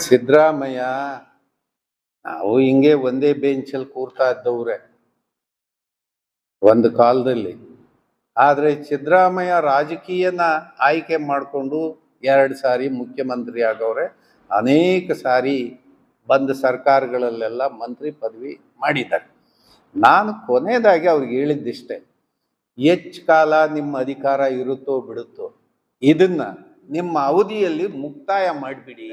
ಸಿದ್ದರಾಮಯ್ಯ ನಾವು ಹಿಂಗೆ ಒಂದೇ ಬೆಂಚಲ್ಲಿ ಕೂರ್ತಾ ಇದ್ದವ್ರೆ ಒಂದು ಕಾಲದಲ್ಲಿ. ಆದ್ರೆ ಸಿದ್ದರಾಮಯ್ಯ ರಾಜಕೀಯನ ಆಯ್ಕೆ ಮಾಡಿಕೊಂಡು 2 ಸಾರಿ ಮುಖ್ಯಮಂತ್ರಿ ಆಗವ್ರೆ. ಅನೇಕ ಸಾರಿ ಬಂದ ಸರ್ಕಾರಗಳಲ್ಲೆಲ್ಲ ಮಂತ್ರಿ ಪದವಿ ಮಾಡಿದ್ದಾರೆ. ನಾನು ಕೊನೆಯದಾಗಿ ಅವ್ರಿಗೆ ಹೇಳಿದ್ದಿಷ್ಟೇ, ಹೆಚ್ಚು ಕಾಲ ನಿಮ್ಮ ಅಧಿಕಾರ ಇರುತ್ತೋ ಬಿಡುತ್ತೋ, ಇದನ್ನ ನಿಮ್ಮ ಅವಧಿಯಲ್ಲಿ ಮುಕ್ತಾಯ ಮಾಡಿಬಿಡಿ.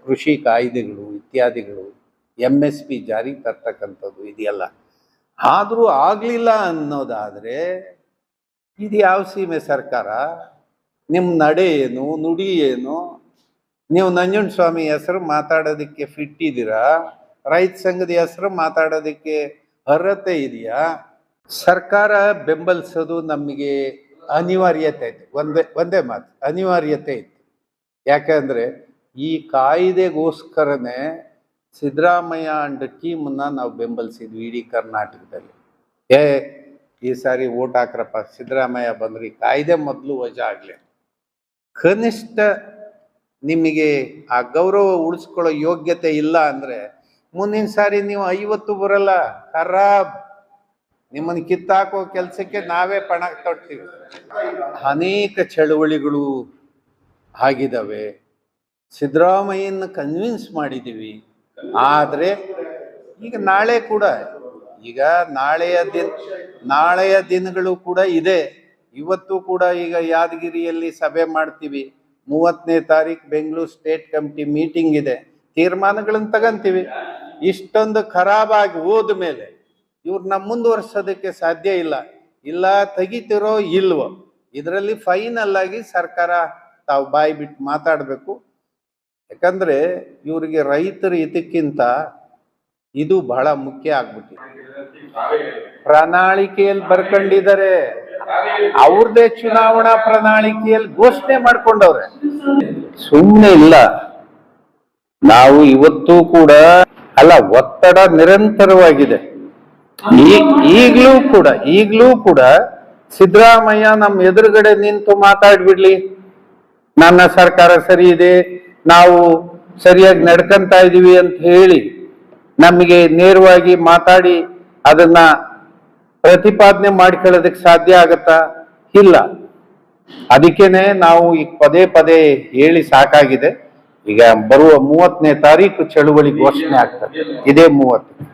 ಕೃಷಿ ಕಾಯ್ದೆಗಳು ಇತ್ಯಾದಿಗಳು, MSP ಜಾರಿ ತರ್ತಕ್ಕಂಥದ್ದು ಇದೆಯಲ್ಲ, ಆದರೂ ಆಗಲಿಲ್ಲ ಅನ್ನೋದಾದರೆ ಇದು ಯಾವ ಸೀಮೆ ಸರ್ಕಾರ? ನಿಮ್ಮ ನಡೆ ಏನು, ನುಡಿ ಏನು? ನೀವು ನಂಜುಂಡಸ್ವಾಮಿ ಹೆಸರು ಮಾತಾಡೋದಕ್ಕೆ ಫಿಟ್ ಇದ್ದೀರಾ? ರೈತ ಸಂಘದ ಹೆಸರು ಮಾತಾಡೋದಕ್ಕೆ ಅರ್ಹತೆ ಇದೆಯಾ? ಸರ್ಕಾರ ಬೆಂಬಲಿಸೋದು ನಮಗೆ ಅನಿವಾರ್ಯತೆ ಐತೆ. ಒಂದೇ ಮಾತು, ಅನಿವಾರ್ಯತೆ ಇತ್ತು. ಯಾಕಂದರೆ ಈ ಕಾಯ್ದೆಗೋಸ್ಕರನೇ ಸಿದ್ದರಾಮಯ್ಯ ಅಂಡ್ ಟೀಮನ್ನ ನಾವು ಬೆಂಬಲಿಸಿದ್ವಿ ಇಡೀ ಕರ್ನಾಟಕದಲ್ಲಿ. ಈ ಸಾರಿ ಓಟ್ ಹಾಕ್ರಪ್ಪ, ಸಿದ್ದರಾಮಯ್ಯ ಬಂದ್ರಿ, ಕಾಯ್ದೆ ಮೊದಲು ವಜಾ ಆಗಲಿ. ಕನಿಷ್ಠ ನಿಮಗೆ ಆ ಗೌರವ ಉಳಿಸ್ಕೊಳ್ಳೋ ಯೋಗ್ಯತೆ ಇಲ್ಲ ಅಂದರೆ ಮುಂದಿನ ಸಾರಿ ನೀವು 50 ಬರಲ್ಲ, ಖರಾಬ್. ನಿಮ್ಮನ್ನು ಕಿತ್ತಾಕೋ ಕೆಲಸಕ್ಕೆ ನಾವೇ ಪಣ ತೊಡ್ತೀವಿ. ಅನೇಕ ಚಳವಳಿಗಳು ಆಗಿದ್ದಾವೆ, ಸಿದ್ದರಾಮಯ್ಯನ ಕನ್ವಿನ್ಸ್ ಮಾಡಿದ್ದೀವಿ. ಆದರೆ ಈಗ ನಾಳೆಯ ದಿನಗಳು ಕೂಡ ಇದೆ. ಇವತ್ತು ಕೂಡ ಈಗ ಯಾದಗಿರಿಯಲ್ಲಿ ಸಭೆ ಮಾಡ್ತೀವಿ. 30ನೇ ತಾರೀಕು ಬೆಂಗಳೂರು ಸ್ಟೇಟ್ ಕಮಿಟಿ ಮೀಟಿಂಗ್ ಇದೆ, ತೀರ್ಮಾನಗಳನ್ನು ತಗಂತೀವಿ. ಇಷ್ಟೊಂದು ಖರಾಬಾಗಿ ಹೋದ ಮೇಲೆ ಇವ್ರನ್ನ ಮುಂದುವರ್ಸೋದಕ್ಕೆ ಸಾಧ್ಯ ಇಲ್ಲ ತೆಗಿತಿರೋ ಇಲ್ವೋ, ಇದರಲ್ಲಿ ಫೈನಲ್ ಆಗಿ ಸರ್ಕಾರ ತಾವು ಬಾಯಿ ಬಿಟ್ಟು ಮಾತಾಡಬೇಕು. ಯಾಕಂದ್ರೆ ಇವರಿಗೆ ರೈತರ ಹಿತಕ್ಕಿಂತ ಇದು ಬಹಳ ಮುಖ್ಯ ಆಗ್ಬಿಟ್ಟಿದೆ. ಪ್ರಣಾಳಿಕೆಯಲ್ಲಿ ಬರ್ಕೊಂಡಿದ್ದಾರೆ, ಅವ್ರದೇ ಚುನಾವಣಾ ಪ್ರಣಾಳಿಕೆಯಲ್ಲಿ ಘೋಷಣೆ ಮಾಡ್ಕೊಂಡವ್ರೆ. ಸುಮ್ಮನೆ ಇಲ್ಲ. ನಾವು ಇವತ್ತು ಕೂಡ ಒತ್ತಡ ನಿರಂತರವಾಗಿದೆ. ಈಗಲೂ ಕೂಡ ಸಿದ್ದರಾಮಯ್ಯ ನಮ್ಮ ಎದುರುಗಡೆ ನಿಂತು ಮಾತಾಡ್ಬಿಡ್ಲಿ, ನನ್ನ ಸರ್ಕಾರ ಸರಿ ಇದೆ, ನಾವು ಸರಿಯಾಗಿ ನಡ್ಕಂತಾ ಇದೀವಿ ಅಂತ ಹೇಳಿ ನಮಗೆ ನೇರವಾಗಿ ಮಾತಾಡಿ ಅದನ್ನ ಪ್ರತಿಪಾದನೆ ಮಾಡ್ಕೊಳ್ಳೋದಕ್ಕೆ ಸಾಧ್ಯ ಆಗತ್ತಾ? ಇಲ್ಲ. ಅದಕ್ಕೇನೆ ನಾವು ಈಗ ಪದೇ ಹೇಳಿ ಸಾಕಾಗಿದೆ. ಈಗ ಬರುವ 30ನೇ ತಾರೀಕು ಚಳುವಳಿ ಘೋಷಣೆ ಆಗ್ತದೆ, ಇದೇ 30.